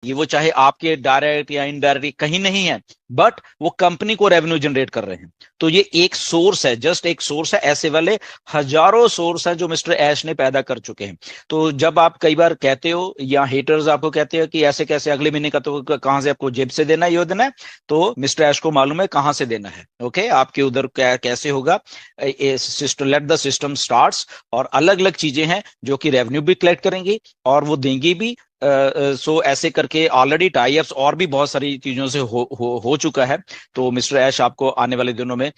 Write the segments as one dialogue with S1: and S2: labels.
S1: ये वो चाहे आपके डायरेक्ट या इनडायरेक्ट कहीं नहीं है, बट वो कंपनी को रेवेन्यू जनरेट कर रहे हैं। तो ये एक सोर्स है, जस्ट एक सोर्स है। ऐसे वाले हजारों सोर्स हैं जो मिस्टर ऐश ने पैदा कर चुके हैं। तो जब आप कई बार कहते हो या हेटर्स आपको कहते हैं कि ऐसे कैसे, अगले महीने का तो कहां से आपको जेब से देना है, ये देना है, तो मिस्टर ऐश को मालूम है कहां से देना है। ओके, आपके उधर कैसे होगा system, let the system starts. और अलग अलग चीजें हैं जो कि रेवेन्यू भी कलेक्ट करेंगी और वो देंगी भी। सो ऐसे करके ऑलरेडी टाई अप्स और भी बहुत सारी चीजों से हो चुका है। तो मिस्टर ऐश आपको आने वाले दिनों में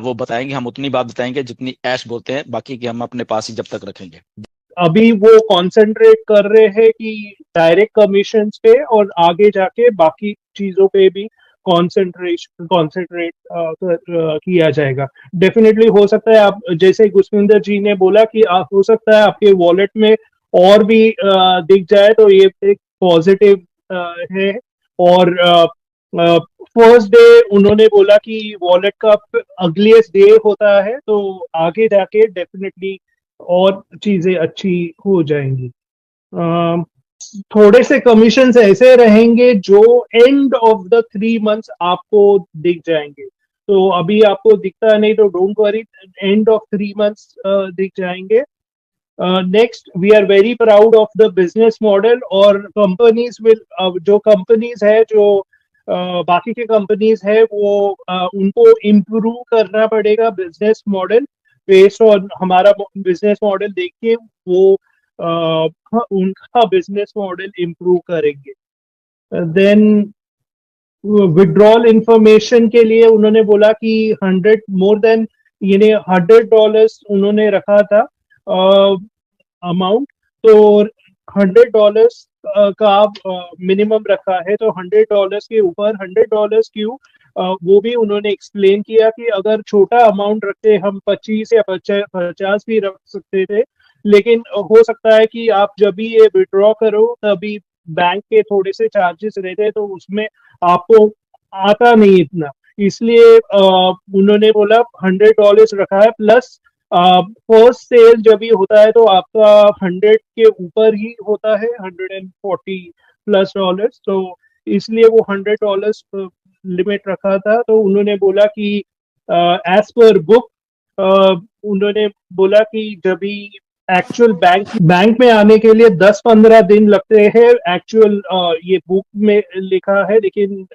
S1: वो बताएंगे। हम उतनी बात बताएंगे जितनी ऐश बोलते हैं, बाकी की हम अपने पास ही जब तक रखेंगे।
S2: अभी वो कंसंट्रेट कर रहे हैं कि डायरेक्ट कमीशन पे, और आगे जाके बाकी चीजों पे भी कॉन्सेंट्रेट किया जाएगा। डेफिनेटली हो सकता है, आप जैसे गुसविंदर जी ने बोला कि हो सकता है आपके वॉलेट में और भी दिख जाए, तो ये एक पॉजिटिव है। और फर्स्ट डे उन्होंने बोला कि वॉलेट का अगलेस्ट डे होता है, तो आगे जाके डेफिनेटली और चीजें अच्छी हो जाएंगी। अम, थोड़े से कमीशन ऐसे रहेंगे जो एंड ऑफ द 3 मंथ्स आपको दिख जाएंगे। तो अभी आपको दिखता नहीं तो don't worry, end of 3 months दिख जाएंगे। Next, we are very proud of the business model. और कंपनीज विल, जो कंपनीज है जो बाकी के कंपनीज है वो उनको इम्प्रूव करना पड़ेगा बिजनेस मॉडल। बेस्ड ऑन हमारा बिजनेस मॉडल देखिए, वो उनका बिजनेस मॉडल इम्प्रूव करेंगे। देन विड्रॉल इंफॉर्मेशन के लिए उन्होंने बोला कि 100 मोर देन, यानी $100 उन्होंने रखा था अमाउंट। तो $100 का मिनिमम रखा है, तो $100 के ऊपर, $100 क्यों, वो भी उन्होंने एक्सप्लेन किया कि अगर छोटा अमाउंट रखते हम 25 या 50 भी रख सकते थे, लेकिन हो सकता है कि आप जब भी ये विड्रॉ करो तभी बैंक के थोड़े से चार्जेस रहते हैं, तो उसमें आपको आता नहीं इतना। इसलिए उन्होंने बोला $100 रखा है, प्लस फर्स्ट सेल जब भी होता है तो आपका 100 के ऊपर ही होता है, $140+ तो इसलिए वो $100 लिमिट रखा था। तो उन्होंने बोला कि एज पर बुक, उन्होंने बोला कि जब भी एक्चुअल बैंक में आने के लिए 10-15 दिन लगते हैं, एक्चुअल ये बुक में लिखा है, लेकिन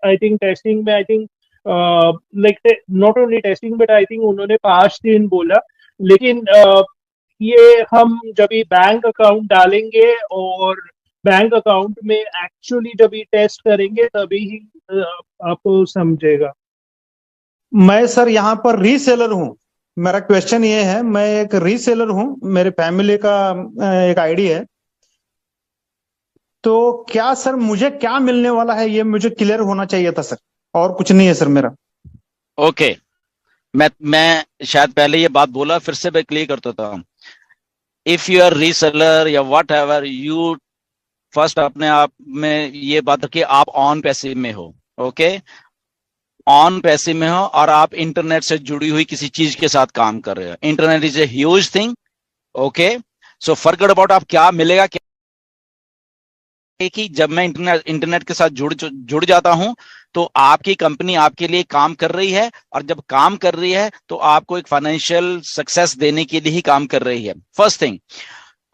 S2: आई थिंक टेस्टिंग में, I think like not only testing but I think उन्होंने 5 दिन बोला। लेकिन ये हम जब भी बैंक अकाउंट डालेंगे और बैंक अकाउंट में एक्चुअली जब भी टेस्ट करेंगे तभी ही आपको समझेगा।
S3: मैं सर यहाँ पर रीसेलर हूँ। मेरा क्वेश्चन ये है, मैं एक रीसेलर हूँ, मेरे फैमिली का एक आईडी है। तो क्या सर मुझे क्या मिलने वाला है, ये मुझे क्लियर होना चाहिए था सर, और कुछ नहीं है सर मेरा।
S1: ओके, मैं शायद पहले ये बात बोला, फिर से मैं क्लियर कर देता हूं। इफ यू आर रीसेलर या वट एवर, यू फर्स्ट अपने आप में ये बात रखिए, आप ऑन पैसिव में हो। ओके, ऑन पैसिव में हो और आप इंटरनेट से जुड़ी हुई किसी चीज के साथ काम कर रहे हो। Internet is a huge thing. Okay, so forget about आप क्या मिलेगा क्या, कि जब मैं इंटरनेट के साथ जुड़ जाता हूं तो आपकी कंपनी आपके लिए काम कर रही है, और जब काम कर रही है तो आपको एक फाइनेंशियल सक्सेस देने के लिए ही काम कर रही है, फर्स्ट थिंग।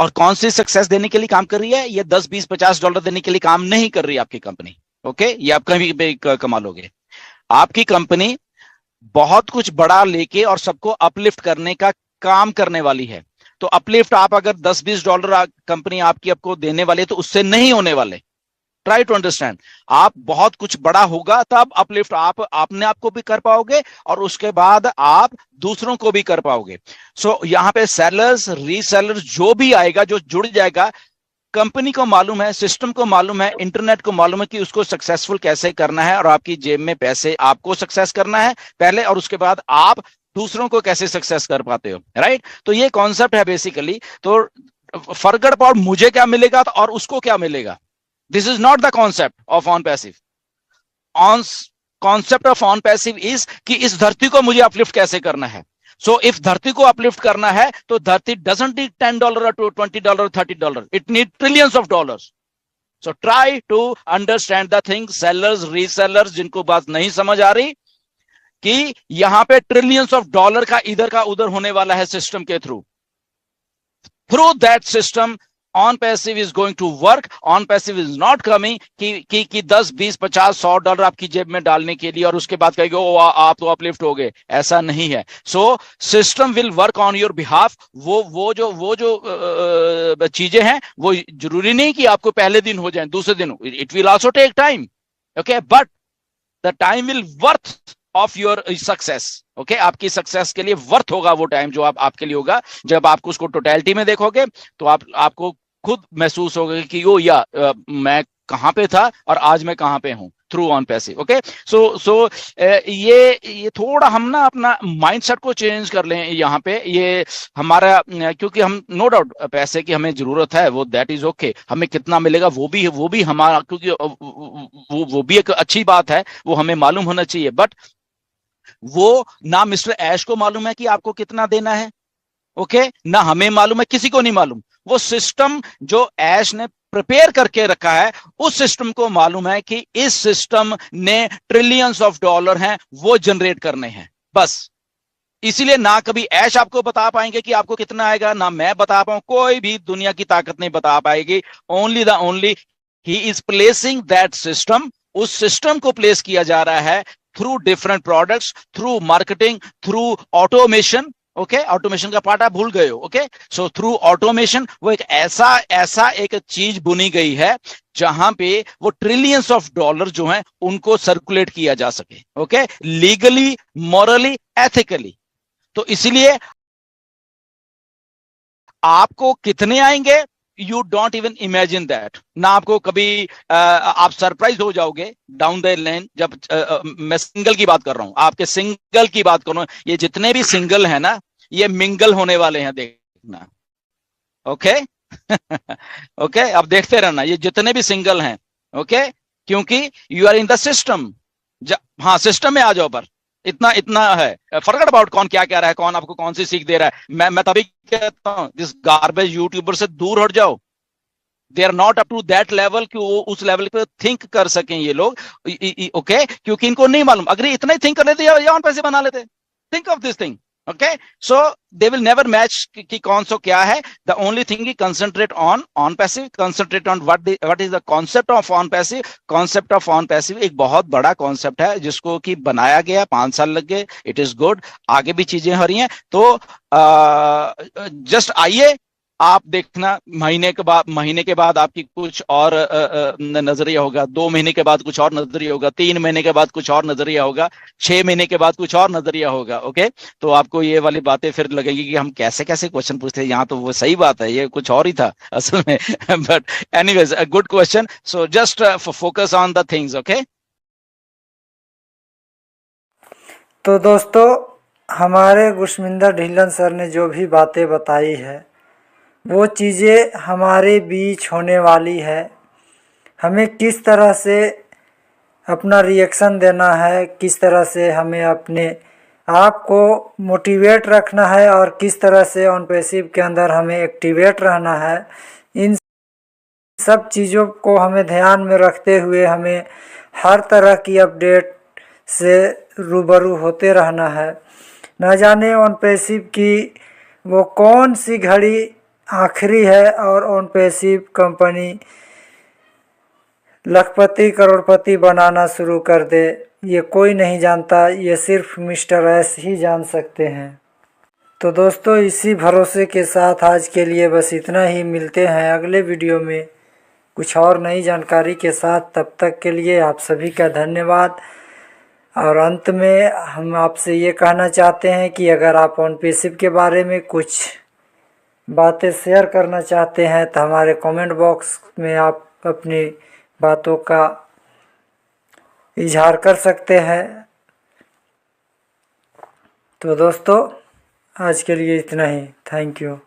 S1: और कौन सी सक्सेस देने के लिए काम कर रही है? ये 10, 20, $50 देने के लिए काम नहीं कर रही है आपकी कंपनी। ओके, ये आप कहीं भी कमा लोगे। आपकी कंपनी बहुत कुछ बड़ा लेके और सबको अपलिफ्ट करने का काम करने वाली है। तो अपलिफ्ट आप अगर $10-20 कंपनी आपकी आपको देने वाली है तो उससे नहीं होने वाले। ट्राई टू अंडरस्टैंड, आप बहुत कुछ बड़ा होगा तब अपलिफ्ट आप अपने आप को भी कर पाओगे और उसके बाद आप दूसरों को भी कर पाओगे। सो यहां पे सेलर्स, रीसेलर्स जो भी आएगा, जो जुड़ जाएगा, कंपनी को मालूम है, सिस्टम को मालूम है, इंटरनेट को मालूम है कि उसको सक्सेसफुल कैसे करना है, और आपकी जेब में पैसे आपको सक्सेस करना है पहले, और उसके बाद आप दूसरों को कैसे सक्सेस कर पाते हो। राइट, तो ये कॉन्सेप्ट है बेसिकली। तो फॉरगेट अबाउट मुझे क्या मिलेगा और उसको क्या मिलेगा। This is not the concept of on passive. On concept of on passive is कि इस धरती को मुझे अपलिफ्ट कैसे करना है। सो इफ धरती को अपलिफ्ट करना है तो धरती doesn't need $10 or $20 $30, it need trillions of dollars. So try to understand the thing, sellers resellers जिनको बात नहीं समझ आ रही कि यहां पे ट्रिलियंस ऑफ डॉलर का इधर का उधर होने वाला है सिस्टम के through that system on passive is going to work, on passive is not coming कि 10 20 50 $100 आपकी जेब में डालने के लिए और उसके बाद कहेंगे ओ आप तो अपलिफ्ट हो गए, ऐसा नहीं है। So system will work on your behalf. वो जो चीजें हैं वो जरूरी नहीं कि आपको पहले दिन हो जाए, दूसरे दिन, it will also take time, okay, but the time will worth of your success, okay, आपकी सक्सेस के लिए वर्थ होगा वो टाइम जो आपके लिए होगा। जब आप उसको टोटलिटी में देखोगे तो आपको खुद महसूस होगा कि ओ या मैं कहां पे था और आज मैं कहां पे हूं थ्रू ऑन पैसिव, ओके। सो ये थोड़ा हम ना अपना माइंडसेट को चेंज कर लें यहाँ पे। ये हमारा, क्योंकि हम नो डाउट पैसे की हमें जरूरत है, वो दैट इज ओके, हमें कितना मिलेगा वो भी हमारा, क्योंकि वो भी एक अच्छी बात है, वो हमें मालूम होना चाहिए, बट वो ना मिस्टर ऐश को मालूम है कि आपको कितना देना है, ओके, ना हमें मालूम है, किसी को नहीं मालूम। वो सिस्टम जो ऐश ने प्रिपेयर करके रखा है उस सिस्टम को मालूम है कि इस सिस्टम ने ट्रिलियंस ऑफ डॉलर हैं वो जनरेट करने हैं, बस। इसीलिए ना कभी ऐश आपको बता पाएंगे कि आपको कितना आएगा, ना मैं बता पाऊं, कोई भी दुनिया की ताकत नहीं बता पाएगी। Only he is placing that system, उस सिस्टम को प्लेस किया जा रहा है through different products, through marketing, through automation, okay, automation का पार्ट आप भूल गए हो, ओके। सो थ्रू ऑटोमेशन वो एक ऐसा एक चीज बुनी गई है जहां पे वो ट्रिलियंस ऑफ डॉलर जो हैं उनको सर्कुलेट किया जा सके, ओके, लीगली, मॉरली, एथिकली। तो इसलिए आपको कितने आएंगे, you don't even imagine that, ना आपको कभी आप सरप्राइज हो जाओगे डाउन द लाइन। जब मैं सिंगल की बात कर रहा हूं, आपके सिंगल की बात कर रहा हूं, ये जितने भी सिंगल है ना ये मिंगल होने वाले हैं, देखना, ओके। ओके, अब देखते रहना ये जितने भी सिंगल हैं, ओके, क्योंकि you are in the system. हाँ, सिस्टम में आ जाओ, पर इतना इतना है, फॉरगेट अबाउट कौन क्या कह रहा है, कौन आपको कौन सी सीख दे रहा है। मैं तभी कहता हूं दिस गार्बेज यूट्यूबर से दूर हट जाओ। They are not up to that level कि वो उस लेवल पे थिंक कर सकें ये लोग, ओके, क्योंकि इनको नहीं मालूम। अगर इतना ही थिंक कर लेते या पैसे बना लेते। Think of this thing, okay. So they will never match कि कौन सा क्या है। The only thing he concentrate on passive, concentrate on what is the concept of on passive. Concept of on passive एक बहुत बड़ा कॉन्सेप्ट है जिसको कि बनाया गया, 5 साल लग गए, इट इज गुड, आगे भी चीजें हो रही हैं। तो जस्ट आइए, आप देखना महीने के बाद आपकी कुछ और नजरिया होगा, 2 महीने के बाद कुछ और नजरिया होगा, 3 महीने के बाद कुछ और नजरिया होगा, 6 महीने के बाद कुछ और नजरिया होगा, ओके। तो आपको ये वाली बातें फिर लगेगी कि हम कैसे कैसे क्वेश्चन पूछते हैं, यहाँ तो वो सही बात है, ये कुछ और ही था असल में। But anyways, a good question, so just focus on the things, okay.
S4: तो दोस्तों, हमारे गुरशमिंदर ढिल्लन सर ने जो भी बातें बताई है वो चीज़ें हमारे बीच होने वाली है। हमें किस तरह से अपना रिएक्शन देना है, किस तरह से हमें अपने आप को मोटिवेट रखना है और किस तरह से ऑन पैसिव के अंदर हमें एक्टिवेट रहना है, इन सब चीज़ों को हमें ध्यान में रखते हुए हमें हर तरह की अपडेट से रूबरू होते रहना है। न जाने ऑन पैसिव की वो कौन सी घड़ी आखिरी है और ऑन पैसिव कंपनी लखपति करोड़पति बनाना शुरू कर दे, ये कोई नहीं जानता, ये सिर्फ मिस्टर एस ही जान सकते हैं। तो दोस्तों, इसी भरोसे के साथ आज के लिए बस इतना ही। मिलते हैं अगले वीडियो में कुछ और नई जानकारी के साथ। तब तक के लिए आप सभी का धन्यवाद। और अंत में हम आपसे ये कहना चाहते हैं कि अगर आप ऑन पैसिव के बारे में कुछ बातें शेयर करना चाहते हैं तो हमारे कमेंट बॉक्स में आप अपनी बातों का इजहार कर सकते हैं। तो दोस्तों, आज के लिए इतना ही। Thank you.